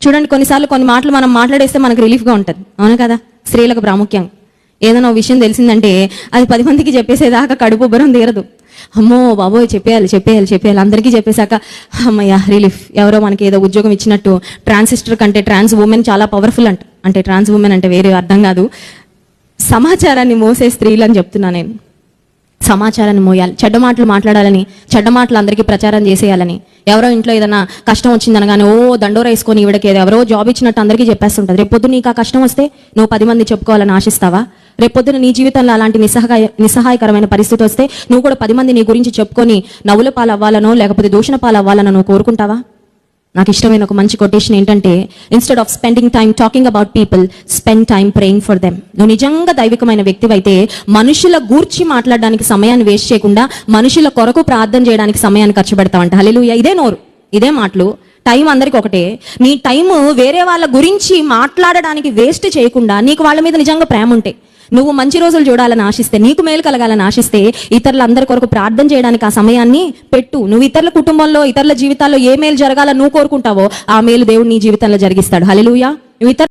చూడండి, కొన్నిసార్లు కొన్ని మాటలు మనం మాట్లాడేస్తే మనకు రిలీఫ్గా ఉంటుంది, అవును కదా? స్త్రీలకు ప్రాముఖ్యంగా ఏదైనా విషయం తెలిసిందంటే అది 10 మందికి చెప్పేసేదాకా కడుపు ఉబ్బరం తీరదు. అమ్మో బాబోయ్, చెప్పేయాలి అందరికీ చెప్పేశాక అమ్మయ్య రిలీఫ్. ఎవరో మనకి ఏదో ఉద్యోగం ఇచ్చినట్టు. ట్రాన్సిస్టర్ కంటే ట్రాన్స్ ఉమెన్ చాలా పవర్ఫుల్ అంటే ట్రాన్స్ ఉమెన్ అంటే వేరే అర్థం కాదు, సమాచారాన్ని మోసే స్త్రీలు అని చెప్తున్నా నేను. సమాచారాన్ని మోయాలి, చెడ్డ మాటలు మాట్లాడాలని, చెడ్డ మాటలు అందరికీ ప్రచారం చేసేయాలని. ఎవరో ఇంట్లో ఏదైనా కష్టం వచ్చిందనగానే దండోర వేసుకొని ఈవిడకి ఎవరో జాబ్ ఇచ్చినట్టు అందరికీ చెప్పేస్తుంటుంది. రేపొద్దు నీకు ఆ కష్టం వస్తే నువ్వు 10 మంది చెప్పుకోవాలని ఆశిస్తావా? రేపొద్దున నీ జీవితంలో అలాంటి నిస్సహాయకరమైన పరిస్థితి వస్తే నువ్వు కూడా 10 మంది నీ గురించి చెప్పుకొని నవ్వుల పాలు అవ్వాలనో లేకపోతే దూషణ పాలు అవ్వాలనో నువ్వు కోరుకుంటావా? నాకు ఇష్టమైన ఒక మంచి కొటేషన్ ఏంటంటే, instead of spending time talking about people, spend time praying for them. నువ్వు నిజంగా దైవికమైన వ్యక్తివైతే మనుషుల గూర్చి మాట్లాడడానికి సమయాన్ని వేస్ట్ చేయకుండా మనుషుల కొరకు ప్రార్థన చేయడానికి సమయాన్ని ఖర్చు పెడతావంట. హల్లెలూయా. ఇదే నోరు, ఇదే మాటలు. టైం అందరికి ఒకటే. నీ టైము వేరే వాళ్ళ గురించి మాట్లాడడానికి వేస్ట్ చేయకుండా నీకు వాళ్ళ మీద నిజంగా ప్రేమ ఉంటే, నువ్వు మంచి రోజులు చూడాలని ఆశిస్తే, నీకు మేలు కలగాలని ఆశిస్తే, ఇతరులందరి కొరకు ప్రార్థన చేయడానికి ఆ సమయాన్ని పెట్టు. నువ్వు ఇతరుల కుటుంబంలో, ఇతరుల జీవితాల్లో ఏ మేలు జరగాలని నువ్వు కోరుకుంటావో ఆ మేలు దేవుడు నీ జీవితంలో జరిగిస్తాడు. హల్లెలూయా. నువ్వు